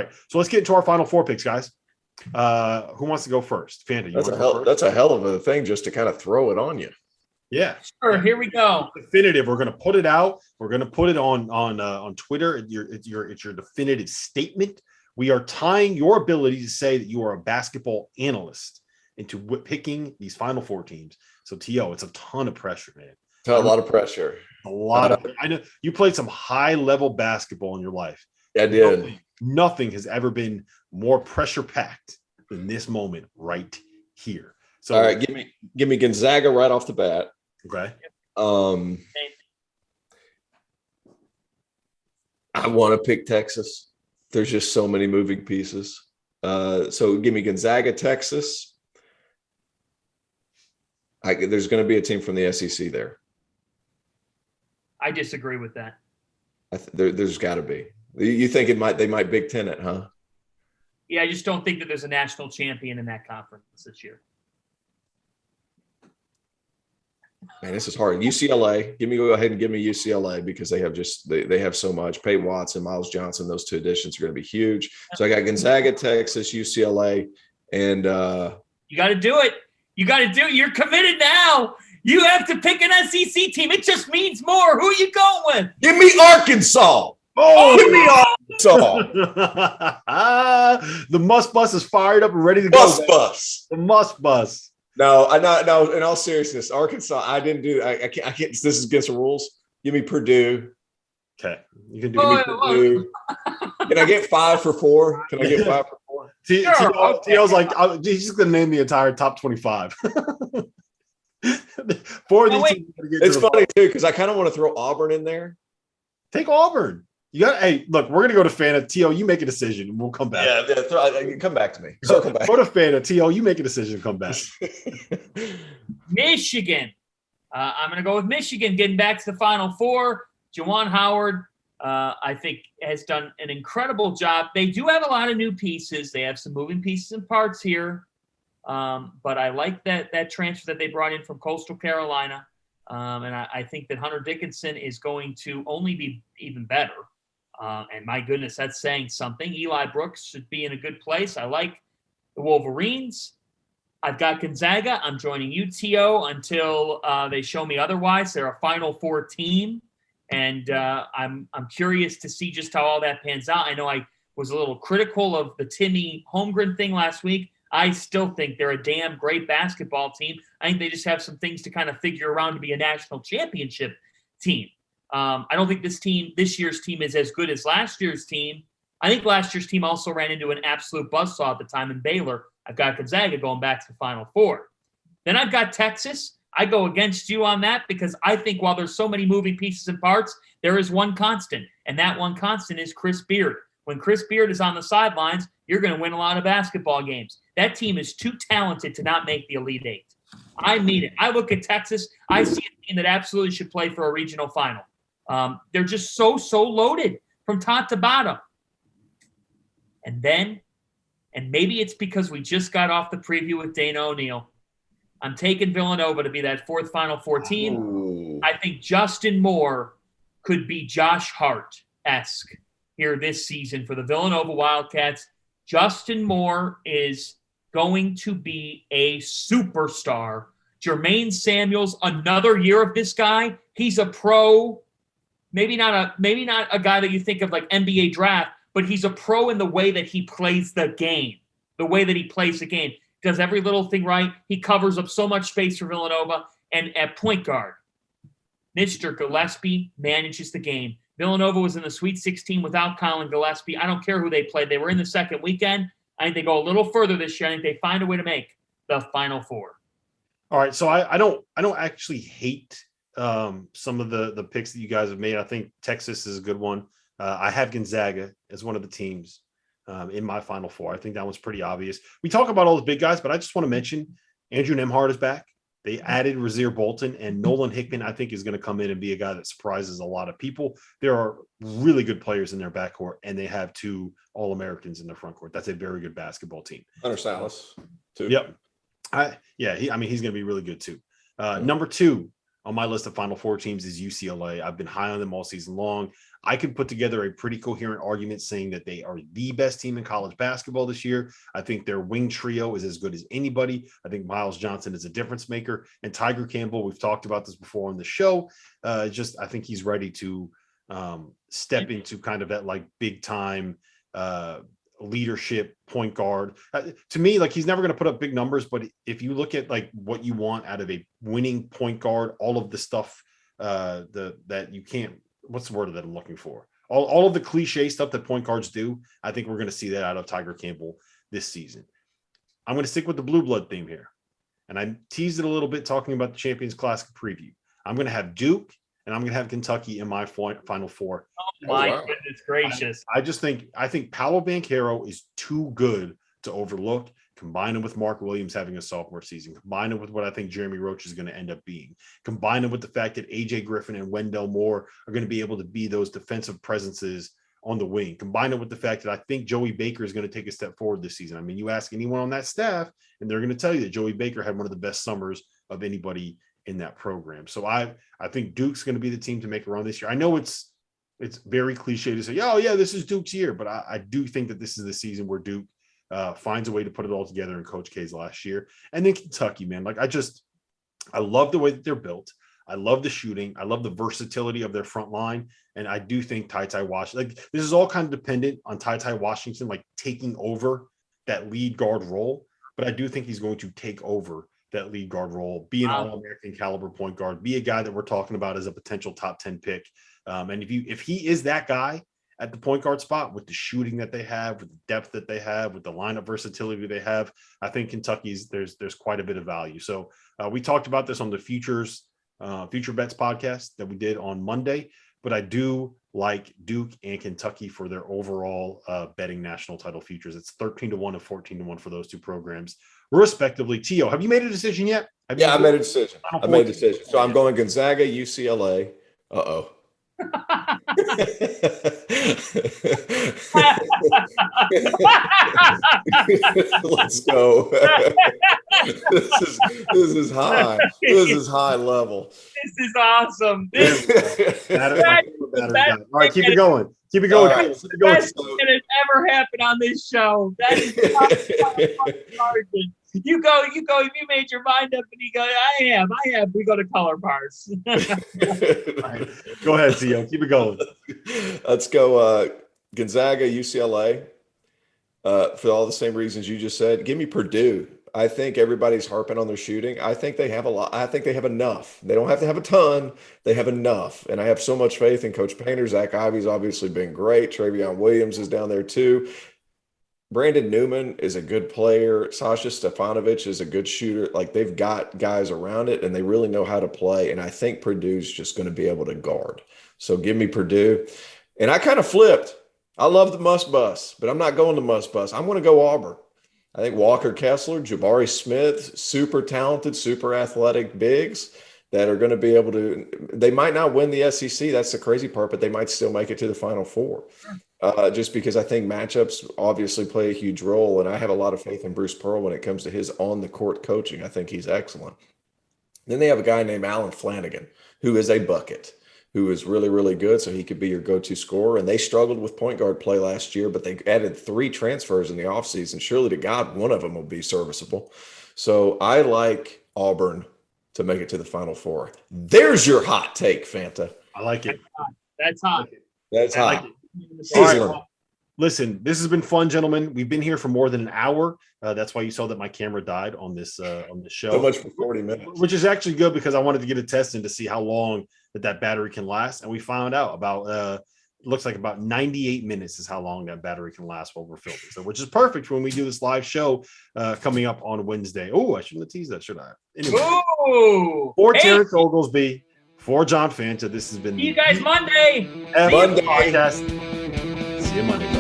right. So let's get into our final four picks, guys. Who wants to go first? Fanta, That's a hell of a thing just to kind of throw it on you. Yeah. Sure. Here we go. Definitive. We're going to put it out. We're going to put it on Twitter. It's your definitive statement. We are tying your ability to say that you are a basketball analyst into picking these final four teams. So, T.O., it's a ton of pressure, man. A lot of pressure. A lot of. I know you played some high-level basketball in your life. I did. Nothing has ever been more pressure-packed than this moment right here. So, all right, give me Gonzaga right off the bat. Okay. I want to pick Texas. There's just so many moving pieces. So give me Gonzaga, Texas. There's going to be a team from the SEC there. I disagree with that. There's got to be. You think they might Big Ten it, huh? Yeah, I just don't think that there's a national champion in that conference this year. Man, this is hard. UCLA. Go ahead and give me UCLA because they have so much. Peyton Watson, Miles Johnson, those two additions are going to be huge. So I got Gonzaga, Texas, UCLA, and you got to do it. You got to do it. You're committed now. You have to pick an SEC team. It just means more. Who are you going with? Give me Arkansas. Oh, give me Arkansas. The must bus is fired up and ready to go. Must bus. The must bus. No, in all seriousness, Arkansas, I didn't do I can't this is against the rules. Give me Purdue. Okay. You can do Purdue. Can I get 5 for 4? Can I get 5 for 4? T.O.'s like, he's just gonna name the entire top 25. It's funny too, because I kind of want to throw Auburn in there. Take Auburn. Hey, look, we're gonna go to Fanta. T.O., you make a decision, and we'll come back. Yeah, come back to me. So come back. Go to Fanta. T.O., you make a decision, and come back. Michigan. I'm gonna go with Michigan. Getting back to the Final Four. Juwan Howard, I think, has done an incredible job. They do have a lot of new pieces. They have some moving pieces and parts here, but I like that transfer that they brought in from Coastal Carolina, and I think that Hunter Dickinson is going to only be even better. And my goodness, that's saying something. Eli Brooks should be in a good place. I like the Wolverines. I've got Gonzaga. I'm joining UTO until they show me otherwise. They're a Final Four team, and I'm curious to see just how all that pans out. I know I was a little critical of the Timmy Holmgren thing last week. I still think they're a damn great basketball team. I think they just have some things to kind of figure around to be a national championship team. I don't think this year's team is as good as last year's team. I think last year's team also ran into an absolute buzzsaw at the time in Baylor. I've got Gonzaga going back to the Final Four. Then I've got Texas. I go against you on that because I think while there's so many moving pieces and parts, there is one constant, and that one constant is Chris Beard. When Chris Beard is on the sidelines, you're going to win a lot of basketball games. That team is too talented to not make the Elite Eight. I mean it. I look at Texas. I see a team that absolutely should play for a regional final. They're just so loaded from top to bottom. And maybe it's because we just got off the preview with Dana O'Neill, I'm taking Villanova to be that fourth Final Four team. Ooh. I think Justin Moore could be Josh Hart-esque here this season for the Villanova Wildcats. Justin Moore is going to be a superstar. Jermaine Samuels, another year of this guy. He's a pro. Maybe not a guy that you think of like NBA draft, but he's a pro in the way that he plays the game. The way that he plays the game. Does every little thing right. He covers up so much space for Villanova. And at point guard, Mr. Gillespie manages the game. Villanova was in the Sweet 16 without Colin Gillespie. I don't care who they played. They were in the second weekend. I think they go a little further this year. I think they find a way to make the Final Four. All right, so I don't actually hate some of the picks that you guys have made. I think Texas is a good one. I have Gonzaga as one of the teams in my Final Four. I think that one's pretty obvious. We talk about all the big guys, but I just want to mention Andrew Nembhard is back. They added Razir Bolton, and Nolan Hickman, I think, is going to come in and be a guy that surprises a lot of people. There are really good players in their backcourt, and they have two All-Americans in their front court. That's a very good basketball team. Hunter Salas, too. Yep. He's going to be really good, too. Number two, on my list of Final Four teams is UCLA. I've been high on them all season long. I could put together a pretty coherent argument saying that they are the best team in college basketball this year. I think their wing trio is as good as anybody. I think Miles Johnson is a difference maker. And Tiger Campbell, we've talked about this before on the show. I think he's ready to step into kind of that like big time leadership point guard. To me, like he's never going to put up big numbers, but if you look at like what you want out of a winning point guard, all of the stuff that you can't, what's the word that I'm looking for? All of the cliche stuff that point guards do, I think we're going to see that out of Tiger Campbell this season. I'm going to stick with the blue blood theme here. And I teased it a little bit talking about the Champions Classic preview. I'm going to have Duke and I'm going to have Kentucky in my Final Four. Oh my goodness gracious. I think Paolo Banchero is too good to overlook. Combine him with Mark Williams having a sophomore season, combine it with what I think Jeremy Roach is going to end up being, combine it with the fact that AJ Griffin and Wendell Moore are going to be able to be those defensive presences on the wing, combine it with the fact that I think Joey Baker is going to take a step forward this season. I mean, you ask anyone on that staff and they're going to tell you that Joey Baker had one of the best summers of anybody in that program. So I think Duke's going to be the team to make a run this year. I know it's very cliche to say, oh yeah, this is Duke's year, but I do think that this is the season where Duke finds a way to put it all together in Coach K's last year. And then Kentucky, man, like I love the way that they're built. I love the shooting. I love the versatility of their front line. And I do think Ty Washington, like this is all kind of dependent on Ty Washington, like taking over that lead guard role. But I do think he's going to take over that lead guard role, be an All-American caliber point guard, be a guy that we're talking about as a potential top 10 pick. And if he is that guy at the point guard spot with the shooting that they have, with the depth that they have, with the lineup versatility they have, I think Kentucky's there's quite a bit of value. So we talked about this on the Future Bets podcast that we did on Monday, but I do like Duke and Kentucky for their overall betting national title futures. It's 13-1 and 14-1 for those two programs, respectively. Tio, have you made a decision yet? I made a decision. So I'm going Gonzaga, UCLA. Uh-oh. Let's go. This is high. This is high level. This is awesome. All right, keep it going. Keep it going. Right. That's the best thing that has ever happened on this show. That is margin. You made your mind up and you go, I have. We go to color bars. Right. Go ahead, Tio. Keep it going. Let's go Gonzaga, UCLA. For all the same reasons you just said. Give me Purdue. I think everybody's harping on their shooting. I think they have a lot. I think they have enough. They don't have to have a ton. They have enough. And I have so much faith in Coach Painter. Zach Ivy's obviously been great. Travion Williams is down there too. Brandon Newman is a good player. Sasha Stefanovic is a good shooter. Like they've got guys around it and they really know how to play. And I think Purdue's just going to be able to guard. So give me Purdue. And I kind of flipped. I love the must bus, but I'm not going to must bus. I'm going to go Auburn. I think Walker Kessler, Jabari Smith, super talented, super athletic bigs that are going to be able to – they might not win the SEC. That's the crazy part, but they might still make it to the Final Four. Just because I think matchups obviously play a huge role, and I have a lot of faith in Bruce Pearl when it comes to his on-the-court coaching. I think he's excellent. Then they have a guy named Alan Flanagan, who is a bucket, who is really, really good, so he could be your go-to scorer. And they struggled with point guard play last year, but they added 3 transfers in the offseason. Surely to God, one of them will be serviceable. So I like Auburn to make it to the Final Four. There's your hot take, Fanta. I like it. That's hot. That's hot. Like all right, well, listen, this has been fun, gentlemen. We've been here for more than an hour. That's why you saw that my camera died on this show. So much for 40 minutes. Which is actually good because I wanted to get a test in to see how long that battery can last. And we found out about looks like about 98 minutes is how long that battery can last while we're filming. So which is perfect when we do this live show coming up on Wednesday. Oh, I shouldn't have teased that, should I? Anyway, for Terrence Oglesby, for John Fanta, this has been See you guys Monday. Monday podcast. See you Monday.